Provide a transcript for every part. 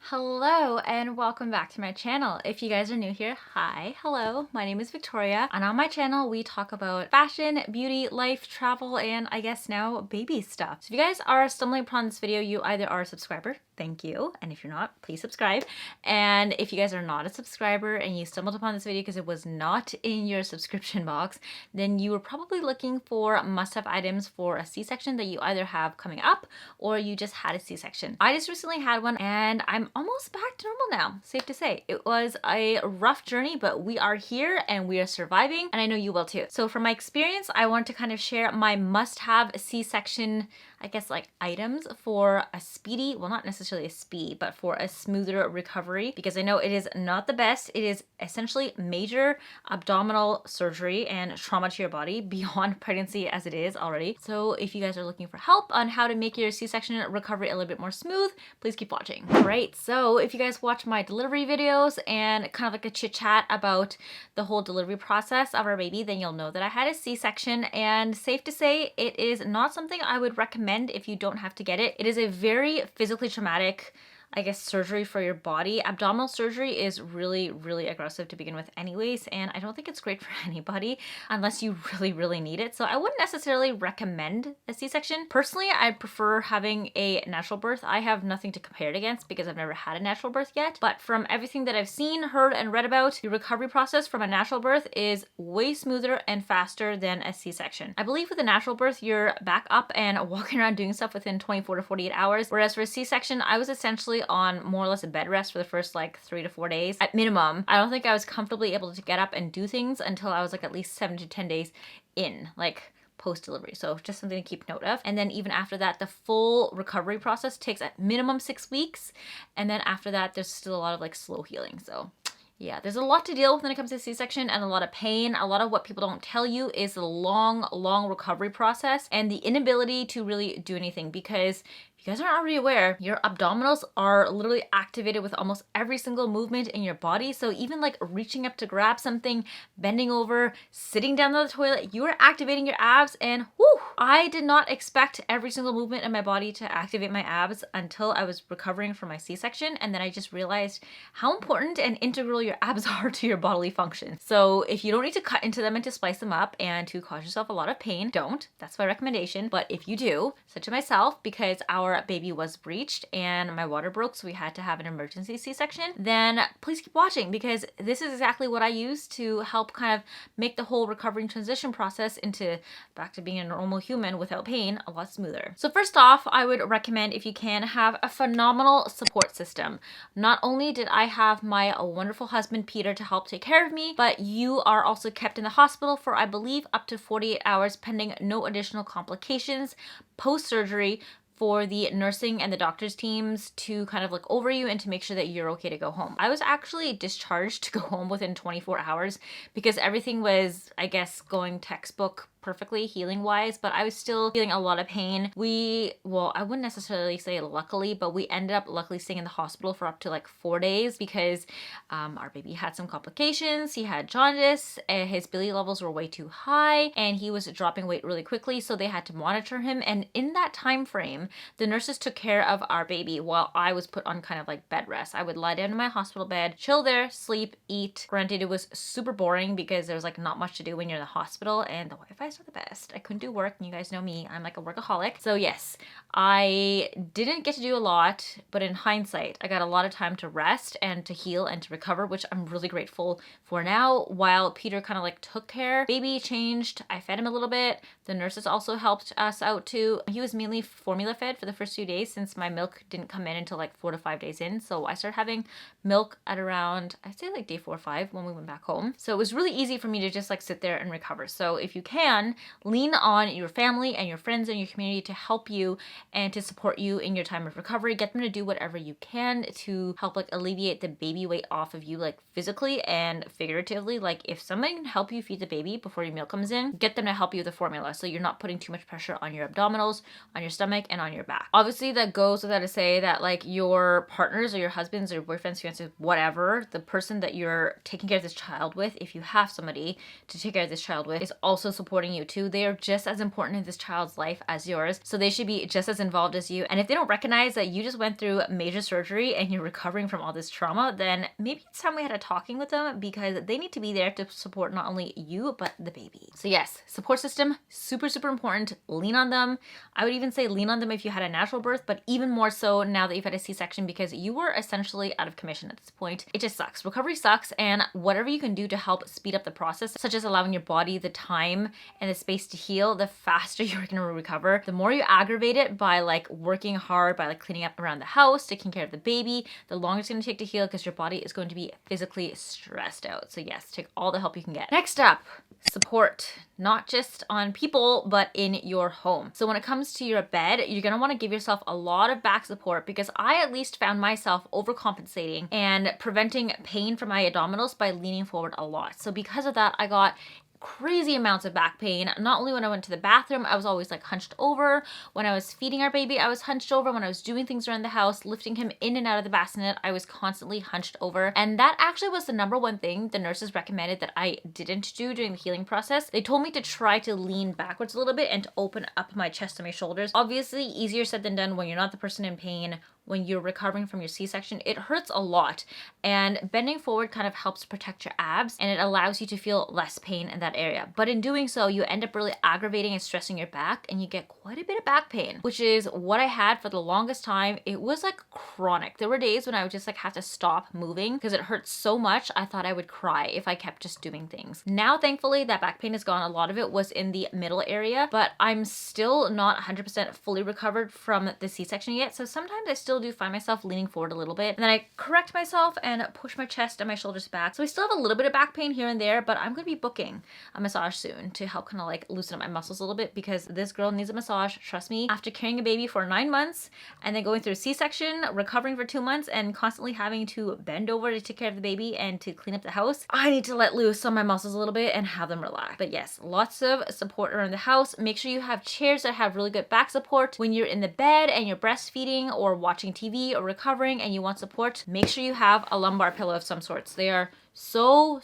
Hello and welcome back to my channel. If you guys are new here, hi, hello, my name is Victoria, and on my channel we talk about fashion, beauty, life, travel, and I guess now baby stuff. So if you guys are stumbling upon this video, you either are a subscriber, thank you, and if you're not, please subscribe. And if you guys are not a subscriber and you stumbled upon this video because it was not in your subscription box, then you were probably looking for must-have items for a C-section that you either have coming up or you just had a C-section. I just recently had one and I'm almost back to normal now, safe to say. It was a rough journey, but we are here and we are surviving, and I know you will too. So from my experience, I wanted to kind of share my must-have C-section, I guess, like items for a speedy, well, not necessarily a speed, but for a smoother recovery, because I know it is not the best. It is essentially major abdominal surgery and trauma to your body beyond pregnancy as it is already. So if you guys are looking for help on how to make your C-section recovery a little bit more smooth, please keep watching. All right, so if you guys watch my delivery videos and kind of like a chit chat about the whole delivery process of our baby, then you'll know that I had a C-section, and safe to say it is not something I would recommend if you don't have to get it. It is a very physically traumatic, I guess, surgery for your body. Abdominal surgery is really, really aggressive to begin with anyways, and I don't think it's great for anybody unless you really, really need it. So I wouldn't necessarily recommend a C-section. Personally, I prefer having a natural birth. I have nothing to compare it against because I've never had a natural birth yet, but from everything that I've seen, heard, and read about, the recovery process from a natural birth is way smoother and faster than a C-section. I believe with a natural birth, you're back up and walking around doing stuff within 24 to 48 hours, whereas for a C-section, I was essentially on more or less a bed rest for the first like 3 to 4 days at minimum. I don't think I was comfortably able to get up and do things until I was like at least 7 to 10 days in, like post-delivery. So just something to keep note of. And then even after that, the full recovery process takes at minimum 6 weeks. And then after that, there's still a lot of like slow healing. So yeah, there's a lot to deal with when it comes to C-section and a lot of pain. A lot of what people don't tell you is the long recovery process and the inability to really do anything, because if you guys aren't already aware, your abdominals are literally activated with almost every single movement in your body. So even like reaching up to grab something, bending over, sitting down on the toilet, you are activating your abs, and whew, I did not expect every single movement in my body to activate my abs until I was recovering from my C-section. And then I just realized how important and integral your abs are to your bodily function. So if you don't need to cut into them and to splice them up and to cause yourself a lot of pain, don't. That's my recommendation. But if you do, such as myself, because our baby was breached and my water broke, so we had to have an emergency C-section, then please keep watching, because this is exactly what I use to help kind of make the whole recovery and transition process into back to being a normal human without pain a lot smoother. So first off, I would recommend, if you can, have a phenomenal support system. Not only did I have my wonderful husband Peter to help take care of me, but you are also kept in the hospital for, I believe, up to 48 hours pending no additional complications post-surgery, for the nursing and the doctor's teams to kind of look over you and to make sure that you're okay to go home. I was actually discharged to go home within 24 hours because everything was, I guess, going textbook perfectly healing wise, but I was still feeling a lot of pain. Well, I wouldn't necessarily say luckily, but we ended up luckily staying in the hospital for up to like 4 days because our baby had some complications. He had jaundice, his bilirubin levels were way too high, and he was dropping weight really quickly, so they had to monitor him. And in that time frame, the nurses took care of our baby while I was put on kind of like bed rest. I would lie down in my hospital bed, chill there, sleep, eat. Granted, it was super boring because there was like not much to do when you're in the hospital, and the Wi-Fi are the best. I couldn't do work, and you guys know me, I'm like a workaholic. So yes, I didn't get to do a lot, but in hindsight, I got a lot of time to rest and to heal and to recover, which I'm really grateful for now, while Peter kind of like took care. Baby changed, I fed him a little bit. The nurses also helped us out too. He was mainly formula fed for the first few days since my milk didn't come in until like 4 to 5 days in. So I started having milk at around, I'd say like day 4 or 5 when we went back home. So it was really easy for me to just like sit there and recover. So if you can, lean on your family and your friends and your community to help you and to support you in your time of recovery. Get them to do whatever you can to help like alleviate the baby weight off of you, like physically and figuratively. Like if somebody can help you feed the baby before your meal comes in, get them to help you with the formula so you're not putting too much pressure on your abdominals, on your stomach, and on your back. Obviously that goes without to say that like your partners or your husbands or your boyfriends, fiancés, whatever, the person that you're taking care of this child with, if you have somebody to take care of this child with, is also supporting supporting you too. They are just as important in this child's life as yours. So they should be just as involved as you. And if they don't recognize that you just went through major surgery and you're recovering from all this trauma, then maybe it's time we had a talking with them, because they need to be there to support not only you, but the baby. So yes, support system, super, super important. Lean on them. I would even say lean on them if you had a natural birth, but even more so now that you've had a C-section, because you were essentially out of commission at this point. It just sucks. Recovery sucks, and whatever you can do to help speed up the process, such as allowing your body the time and the space to heal, the faster you're gonna recover. The more you aggravate it by like working hard, by like cleaning up around the house, taking care of the baby, the longer it's gonna take to heal, because your body is going to be physically stressed out. So yes, take all the help you can get. Next up, support, not just on people, but in your home. So when it comes to your bed, you're gonna wanna give yourself a lot of back support, because I at least found myself overcompensating and preventing pain from my abdominals by leaning forward a lot. So because of that, I got crazy amounts of back pain. Not only when I went to the bathroom, I was always like hunched over. When I was feeding our baby, I was hunched over. When I was doing things around the house, lifting him in and out of the bassinet, I was constantly hunched over. And that actually was the number one thing the nurses recommended that I didn't do during the healing process. They told me to try to lean backwards a little bit and to open up my chest and my shoulders. Obviously, easier said than done when you're not the person in pain. When you're recovering from your C-section, it hurts a lot, and bending forward kind of helps protect your abs, and it allows you to feel less pain in that area. But in doing so, you end up really aggravating and stressing your back, and you get quite a bit of back pain, which is what I had for the longest time. It was like chronic. There were days when I would just like have to stop moving because it hurt so much. I thought I would cry if I kept just doing things. Now, thankfully, that back pain is gone. A lot of it was in the middle area, but I'm still not 100% fully recovered from the C-section yet. So sometimes I still do find myself leaning forward a little bit, and then I correct myself and push my chest and my shoulders back. So I still have a little bit of back pain here and there, but I'm going to be booking a massage soon to help kind of like loosen up my muscles a little bit, because this girl needs a massage. Trust me, after carrying a baby for 9 months and then going through a C-section, recovering for 2 months, and constantly having to bend over to take care of the baby and to clean up the house, I need to let loose on my muscles a little bit and have them relax. But yes, lots of support around the house. Make sure you have chairs that have really good back support. When you're in the bed and you're breastfeeding or watching TV or recovering and you want support, make sure you have a lumbar pillow of some sorts. They are so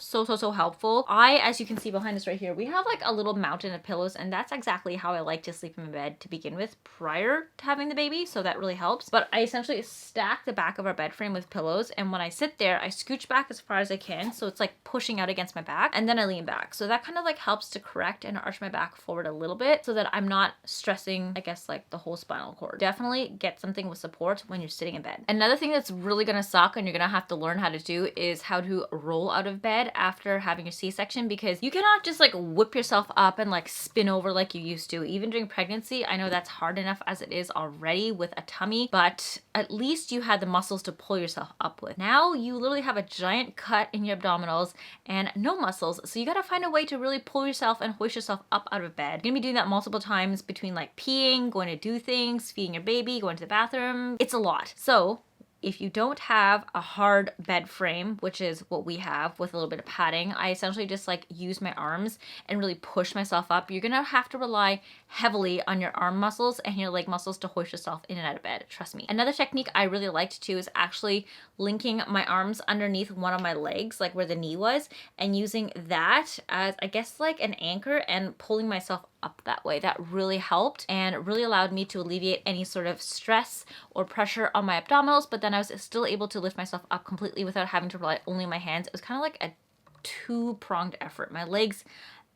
helpful. As you can see behind us right here, we have like a little mountain of pillows, and that's exactly how I like to sleep in my bed to begin with prior to having the baby, so that really helps. But I essentially stack the back of our bed frame with pillows, and when I sit there, I scooch back as far as I can, so it's like pushing out against my back, and then I lean back. So that kind of like helps to correct and arch my back forward a little bit so that I'm not stressing, I guess, like the whole spinal cord. Definitely get something with support when you're sitting in bed. Another thing that's really gonna suck and you're gonna have to learn how to do is how to roll out of bed after having a C-section, because you cannot just like whip yourself up and like spin over like you used to. Even during pregnancy, I know that's hard enough as it is already with a tummy, but at least you had the muscles to pull yourself up with. Now you literally have a giant cut in your abdominals and no muscles, so you gotta find a way to really pull yourself and hoist yourself up out of bed. You're gonna be doing that multiple times between like peeing, going to do things, feeding your baby, going to the bathroom. It's a lot. So if you don't have a hard bed frame, which is what we have with a little bit of padding, I essentially just like use my arms and really push myself up. You're gonna have to rely heavily on your arm muscles and your leg muscles to hoist yourself in and out of bed, trust me. Another technique I really liked too is actually linking my arms underneath one of my legs, like where the knee was, and using that as, I guess, like an anchor and pulling myself up that way. That really helped and really allowed me to alleviate any sort of stress or pressure on my abdominals, but then I was still able to lift myself up completely without having to rely only on my hands. It was kind of like a two-pronged effort. My legs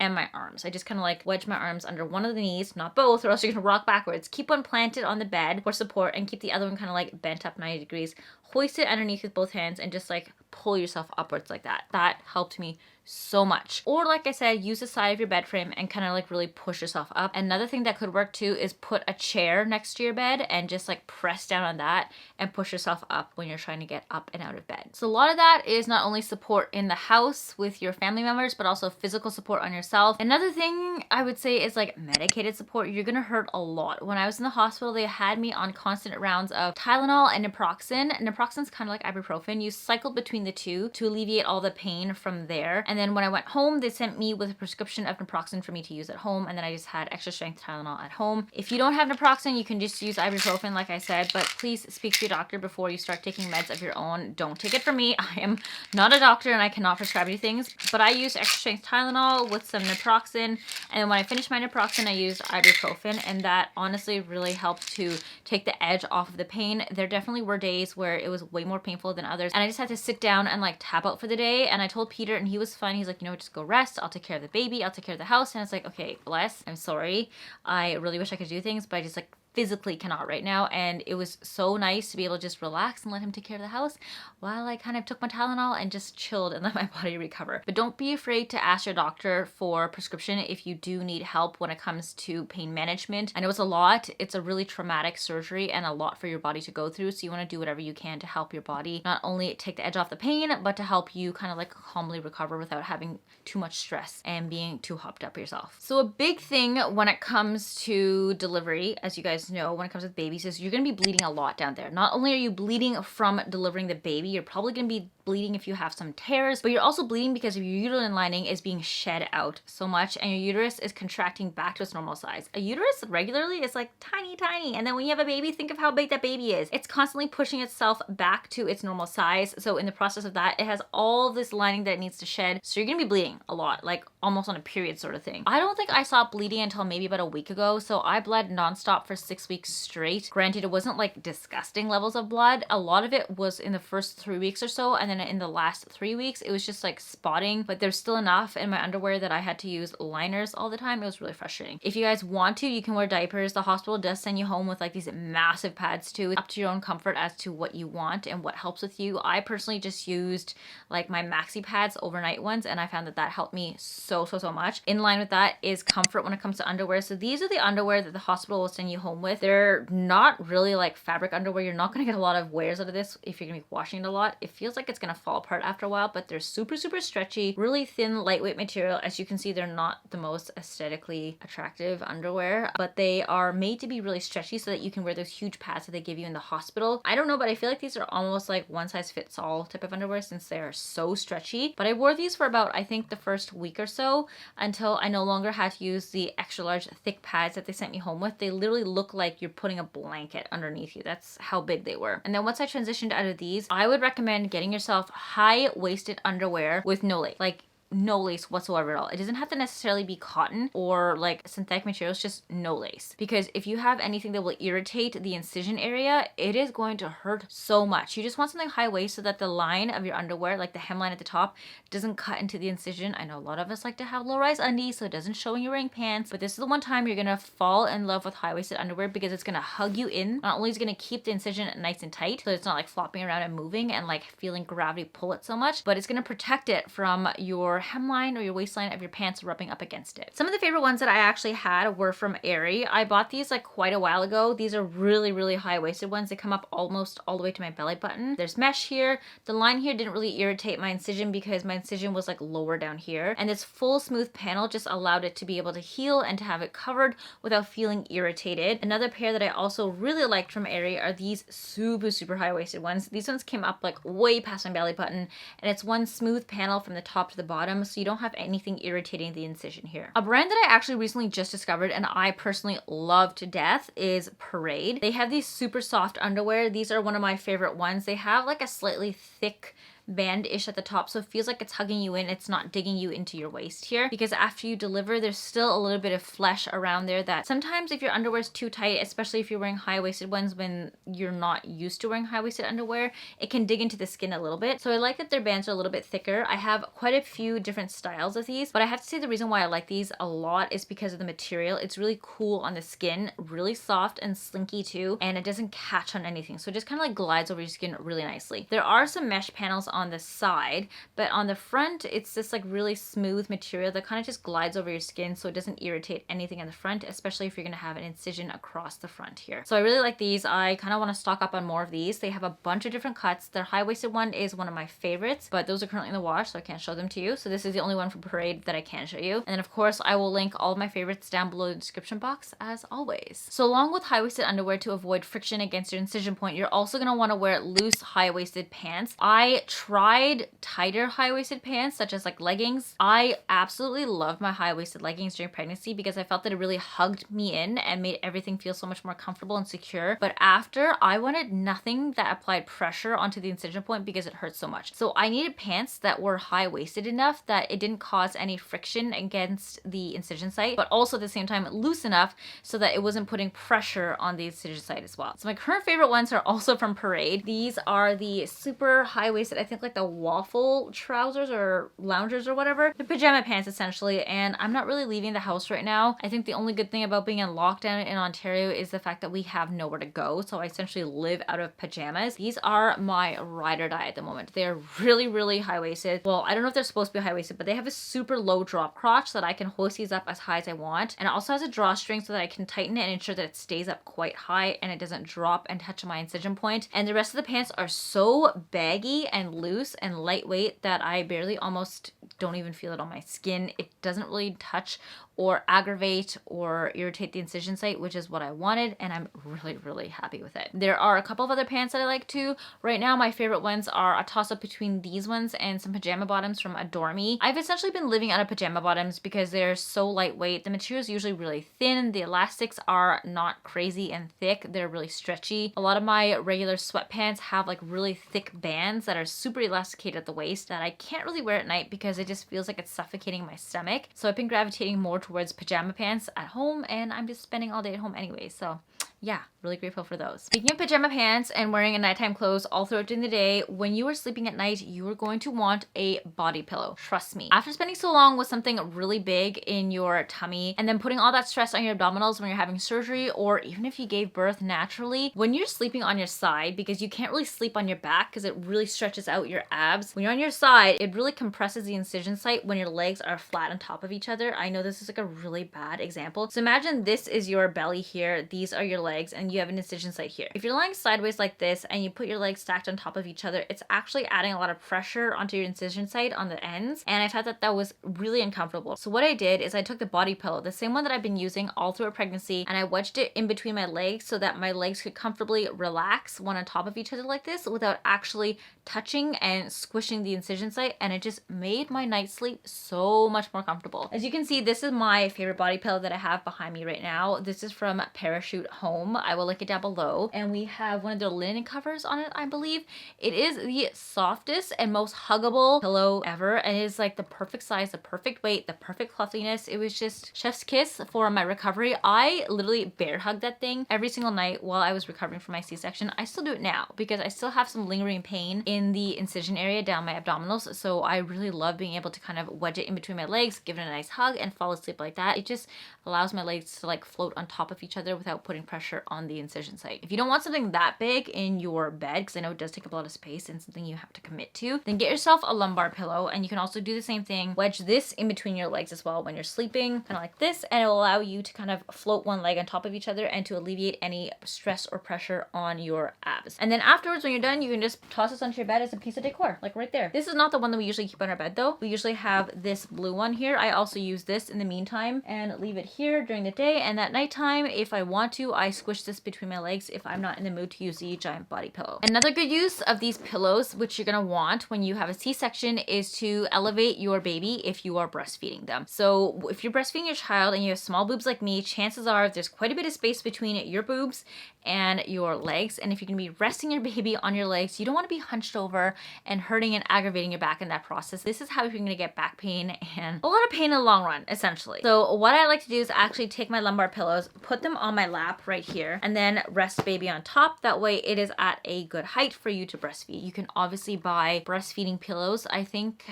and my arms. I just kind of like wedge my arms under one of the knees, not both, or else you're gonna rock backwards. Keep one planted on the bed for support and keep the other one kind of like bent up 90 degrees. Hoist it underneath with both hands and just like pull yourself upwards like that. That helped me so much. Or like I said, use the side of your bed frame and kind of like really push yourself up. Another thing that could work too is put a chair next to your bed and just like press down on that and push yourself up when you're trying to get up and out of bed. So a lot of that is not only support in the house with your family members, but also physical support on yourself. Another thing I would say is like medicated support. You're gonna hurt a lot. When I was in the hospital, they had me on constant rounds of Tylenol and naproxen. naproxen's kind of like ibuprofen. You cycle between the two to alleviate all the pain from there. And then when I went home, they sent me with a prescription of naproxen for me to use at home, and then I just had extra strength Tylenol at home. If you don't have naproxen, you can just use ibuprofen like I said, but please speak to your doctor before you start taking meds of your own. Don't take it from me. I am not a doctor and I cannot prescribe you things, but I use extra strength Tylenol with some naproxen, and then when I finished my naproxen, I used ibuprofen, and that honestly really helped to take the edge off of the pain. There definitely were days where it was way more painful than others, and I just had to sit down and like tap out for the day. And I told Peter, and he was fine. He's like, you know, just go rest. I'll take care of the baby. I'll take care of the house. And it's like, okay, bless. I'm sorry. I really wish I could do things, but I just like physically cannot right now. And it was so nice to be able to just relax and let him take care of the house while I kind of took my Tylenol and just chilled and let my body recover. But don't be afraid to ask your doctor for prescription if you do need help when it comes to pain management. I know it's a lot. It's a really traumatic surgery and a lot for your body to go through. So you want to do whatever you can to help your body not only take the edge off the pain, but to help you kind of like calmly recover without having too much stress and being too hopped up yourself. So a big thing when it comes to delivery, as you guys know, when it comes with babies, is you're going to be bleeding a lot down there. Not only are you bleeding from delivering the baby, you're probably going to be bleeding if you have some tears, but you're also bleeding because your uterine lining is being shed out so much and your uterus is contracting back to its normal size. A uterus regularly is like tiny, and then when you have a baby, think of how big that baby is. It's constantly pushing itself back to its normal size. So in the process of that, it has all this lining that it needs to shed. So you're going to be bleeding a lot, like almost on a period sort of thing. I don't think I stopped bleeding until maybe about a week ago. So I bled nonstop for 6 weeks straight. Granted, it wasn't like disgusting levels of blood. A lot of it was in the first 3 weeks or so, and then in the last 3 weeks, it was just like spotting, but there's still enough in my underwear that I had to use liners all the time. It was really frustrating. If you guys want to, you can wear diapers. The hospital does send you home with like these massive pads too. It's up to your own comfort as to what you want and what helps with you. I personally just used like my maxi pads, overnight ones, and I found that that helped me so much. In line with that is comfort when it comes to underwear. So these are the underwear that the hospital will send you home with. They're not really like fabric underwear. You're not going to get a lot of wears out of this if you're going to be washing it a lot. It feels like it's going to fall apart after a while, but they're super stretchy, really thin, lightweight material. As you can see, they're not the most aesthetically attractive underwear, but they are made to be really stretchy so that you can wear those huge pads that they give you in the hospital. I don't know, but I feel like these are almost like one size fits all type of underwear since they are so stretchy. But I wore these for about, I think, the first week or so until I no longer had to use the extra large thick pads that they sent me home with. They literally look like you're putting a blanket underneath you. That's how big they were. And then once I transitioned out of these, I would recommend getting yourself high-waisted underwear with no lace. Like no lace whatsoever at all. It doesn't have to necessarily be cotton or like synthetic materials, just no lace. Because if you have anything that will irritate the incision area, it is going to hurt so much. You just want something high waist so that the line of your underwear, like the hemline at the top, doesn't cut into the incision. I know a lot of us like to have low-rise undies so it doesn't show when you're wearing pants, but this is the one time you're gonna fall in love with high-waisted underwear because it's gonna hug you in. Not only is it gonna keep the incision nice and tight so it's not like flopping around and moving and like feeling gravity pull it so much, but it's gonna protect it from your hemline or your waistline of your pants rubbing up against it. Some of the favorite ones that I actually had were from Aerie. I bought these like quite a while ago. These are really high-waisted ones. They come up almost all the way to my belly button. There's mesh here. The line here didn't really irritate my incision because my incision was like lower down here, and this full smooth panel just allowed it to be able to heal and to have it covered without feeling irritated. Another pair that I also really liked from Aerie are these super high-waisted ones. These ones came up like way past my belly button, and it's one smooth panel from the top to the bottom, so you don't have anything irritating the incision here. A brand that I actually recently just discovered and I personally love to death is Parade. They have these super soft underwear. These are one of my favorite ones. They have like a slightly thick band-ish at the top, so it feels like it's hugging you in. It's not digging you into your waist here, because after you deliver, there's still a little bit of flesh around there that sometimes if your underwear is too tight, especially if you're wearing high-waisted ones when you're not used to wearing high-waisted underwear, it can dig into the skin a little bit. So I like that their bands are a little bit thicker. I have quite a few different styles of these, but I have to say the reason why I like these a lot is because of the material. It's really cool on the skin, really soft and slinky too, and it doesn't catch on anything, so it just kind of like glides over your skin really nicely. There are some mesh panels on the side, but on the front, it's this like really smooth material that kind of just glides over your skin so it doesn't irritate anything in the front, especially if you're gonna have an incision across the front here. So I really like these. I kind of want to stock up on more of these. They have a bunch of different cuts. Their high-waisted one is one of my favorites, but those are currently in the wash, so I can't show them to you. So this is the only one from Parade that I can show you. And then of course, I will link all of my favorites down below the description box as always. So along with high-waisted underwear to avoid friction against your incision point, you're also gonna want to wear loose high-waisted pants. I tried tighter high-waisted pants, such as like leggings. I absolutely loved my high-waisted leggings during pregnancy because I felt that it really hugged me in and made everything feel so much more comfortable and secure. But after, I wanted nothing that applied pressure onto the incision point because it hurts so much. So I needed pants that were high-waisted enough that it didn't cause any friction against the incision site, but also at the same time loose enough so that it wasn't putting pressure on the incision site as well. So my current favorite ones are also from Parade. These are the super high-waisted, I think like the waffle trousers or loungers or whatever. They're pajama pants essentially, and I'm not really leaving the house right now. I think the only good thing about being in lockdown in Ontario is the fact that we have nowhere to go, so I essentially live out of pajamas. These are my ride or die at the moment. They're really high-waisted. Well, I don't know if they're supposed to be high-waisted, but they have a super low drop crotch so that I can hoist these up as high as I want, and it also has a drawstring so that I can tighten it and ensure that it stays up quite high and it doesn't drop and touch my incision point. And the rest of the pants are so baggy and loose and lightweight that I barely almost don't even feel it on my skin. It doesn't really touch or aggravate or irritate the incision site, which is what I wanted, and I'm really happy with it. There are a couple of other pants that I like too. Right now, my favorite ones are a toss-up between these ones and some pajama bottoms from Adore Me. I've essentially been living out of pajama bottoms because they're so lightweight. The material is usually really thin. The elastics are not crazy and thick. They're really stretchy. A lot of my regular sweatpants have like really thick bands that are super elasticated at the waist that I can't really wear at night because it just feels like it's suffocating my stomach. So I've been gravitating more towards pajama pants at home, and I'm just spending all day at home anyway, so yeah, really grateful for those. Speaking of pajama pants and wearing a nighttime clothes all throughout during the day, when you are sleeping at night, you are going to want a body pillow. Trust me. After spending so long with something really big in your tummy and then putting all that stress on your abdominals when you're having surgery, or even if you gave birth naturally, when you're sleeping on your side, because you can't really sleep on your back because it really stretches out your abs, when you're on your side, it really compresses the incision site when your legs are flat on top of each other. I know this is like a really bad example. So imagine this is your belly here. These are your legs, and you have an incision site here. If you're lying sideways like this and you put your legs stacked on top of each other, it's actually adding a lot of pressure onto your incision site on the ends, and I found that that was really uncomfortable. So what I did is I took the body pillow, the same one that I've been using all through pregnancy, and I wedged it in between my legs so that my legs could comfortably relax one on top of each other like this without actually touching and squishing the incision site, and it just made my night sleep so much more comfortable. As you can see, this is my favorite body pillow that I have behind me right now. This is from Parachute Home. I will link it down below, and we have one of their linen covers on it, I believe. It is the softest and most huggable pillow ever, and it is like the perfect size, the perfect weight, the perfect fluffiness. It was just chef's kiss for my recovery. I literally bear hugged that thing every single night while I was recovering from my C-section. I still do it now because I still have some lingering pain in the incision area down my abdominals, so I really love being able to kind of wedge it in between my legs, give it a nice hug, and fall asleep like that. It just allows my legs to like float on top of each other without putting pressure on the incision site. If you don't want something that big in your bed, because I know it does take up a lot of space and something you have to commit to, then get yourself a lumbar pillow, and you can also do the same thing. Wedge this in between your legs as well when you're sleeping, kind of like this, and it will allow you to kind of float one leg on top of each other and to alleviate any stress or pressure on your abs. And then afterwards, when you're done, you can just toss this onto your bed as a piece of decor, like right there. This is not the one that we usually keep on our bed though. We usually have this blue one here. I also use this in the meantime and leave it here during the day, and at nighttime, if I want to, I squish this between my legs if I'm not in the mood to use the giant body pillow. Another good use of these pillows, which you're gonna want when you have a C-section, is to elevate your baby if you are breastfeeding them. So if you're breastfeeding your child and you have small boobs like me, chances are there's quite a bit of space between your boobs and your legs, and if you're gonna be resting your baby on your legs, you don't want to be hunched over and hurting and aggravating your back in that process. This is how you're gonna get back pain and a lot of pain in the long run, essentially. So what I like to do is actually take my lumbar pillows, put them on my lap right here, and then rest baby on top. That way it is at a good height for you to breastfeed. You can obviously buy breastfeeding pillows. I think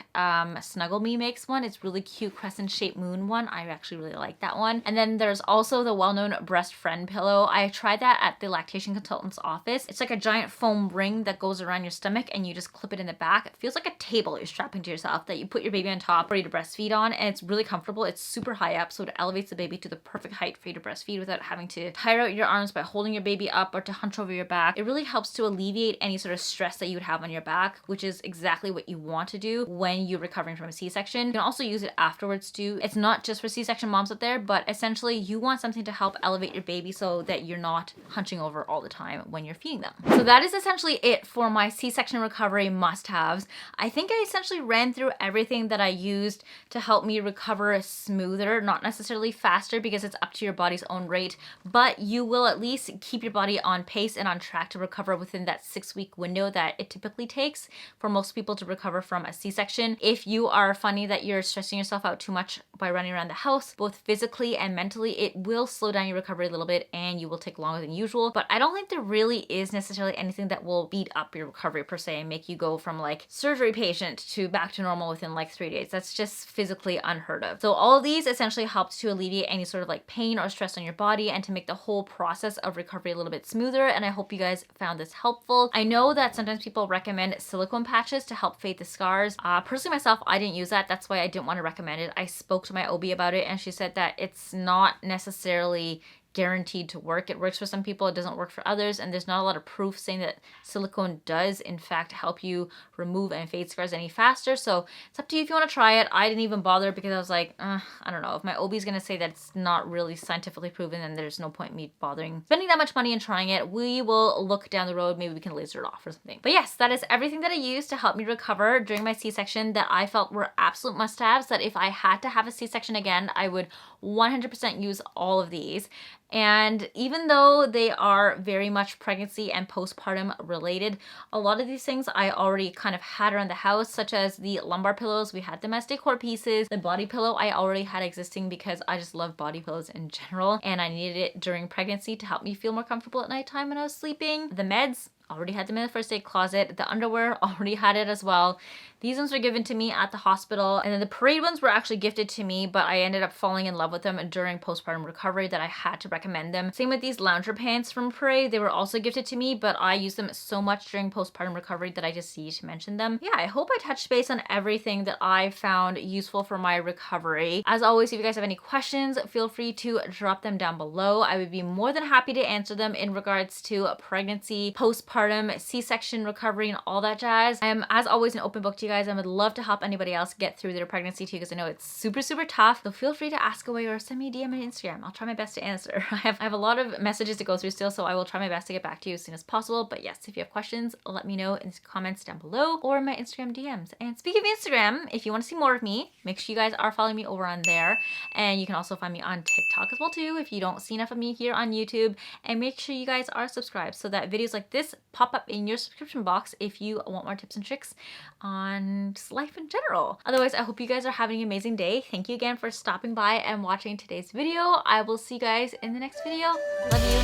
Snuggle Me makes one. It's really cute, crescent shaped moon one. I actually really like that one. And then there's also the well-known Breast Friend pillow. I tried that at the lactation consultant's office. It's like a giant foam ring that goes around your stomach and you just clip it in the back. It feels like a table you're strapping to yourself that you put your baby on top for you to breastfeed on, and it's really comfortable. It's super high up, so it elevates the baby to the perfect height for you to breastfeed without having to tire out your arms by holding your baby up or to hunch over your back. It really helps to alleviate any sort of stress that you would have on your back, which is exactly what you want to do when you're recovering from a C-section. You can also use it afterwards too. It's not just for C-section moms out there, but essentially you want something to help elevate your baby so that you're not hunching over all the time when you're feeding them. So that is essentially it for my C-section recovery must-haves. I think I essentially ran through everything that I used to help me recover smoother, not necessarily faster because it's up to your body's own rate, but you will at least keep your body on pace and on track to recover within that 6-week window that it typically takes for most people to recover from a C-section. If you are funny that you're stressing yourself out too much by running around the house, both physically and mentally, it will slow down your recovery a little bit and you will take longer than usual. But I don't think there really is necessarily anything that will beat up your recovery per se and make you go from like surgery patient to back to normal within like 3 days. That's just physically unheard of. So all of these essentially helps to alleviate any sort of like pain or stress on your body and to make the whole process of recovery a little bit smoother. And I hope you guys found this helpful. I know that sometimes people recommend silicone patches to help fade the scars. Personally myself, I didn't use that. That's why I didn't want to recommend it. I spoke to my OB about it and she said that it's not necessarily guaranteed to work. It works for some people, it doesn't work for others, and there's not a lot of proof saying that silicone does in fact help you remove and fade scars any faster. So it's up to you if you want to try it. I didn't even bother because I was like, I don't know, if my OB is going to say that it's not really scientifically proven, then there's no point in me bothering spending that much money and trying it. We will look down the road, maybe we can laser it off or something. But yes, that is everything that I used to help me recover during my C-section that I felt were absolute must-haves, that if I had to have a C-section again, I would 100% use all of these. And even though they are very much pregnancy and postpartum related, a lot of these things I already kind of had around the house, such as the lumbar pillows. We had them as decor pieces. The body pillow I already had existing because I just love body pillows in general, and I needed it during pregnancy to help me feel more comfortable at nighttime when I was sleeping. The meds, already had them in the first aid closet. The underwear, already had it as well. These ones were given to me at the hospital, and then the Parade ones were actually gifted to me, but I ended up falling in love with them during postpartum recovery that I had to recommend them. Same with these Loungewear pants from Parade. They were also gifted to me, but I used them so much during postpartum recovery that I just needed to mention them. Yeah, I hope I touched base on everything that I found useful for my recovery. As always, if you guys have any questions, feel free to drop them down below. I would be more than happy to answer them in regards to pregnancy, postpartum, C-section recovery, and all that jazz. I am, as always, an open book to you guys. I would love to help anybody else get through their pregnancy too, because I know it's super, super tough. So feel free to ask away or send me a DM on Instagram. I'll try my best to answer. I have a lot of messages to go through still, so I will try my best to get back to you as soon as possible. But yes, if you have questions, let me know in the comments down below or my Instagram DMs. And speaking of Instagram, if you want to see more of me, make sure you guys are following me over on there. And you can also find me on TikTok as well too if you don't see enough of me here on YouTube. And make sure you guys are subscribed so that videos like this pop up in your subscription box if you want more tips and tricks on just life in general. Otherwise, I hope you guys are having an amazing day. Thank you again for stopping by and watching today's video. I will see you guys in the next video. Love you.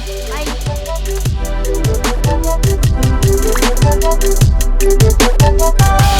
Bye.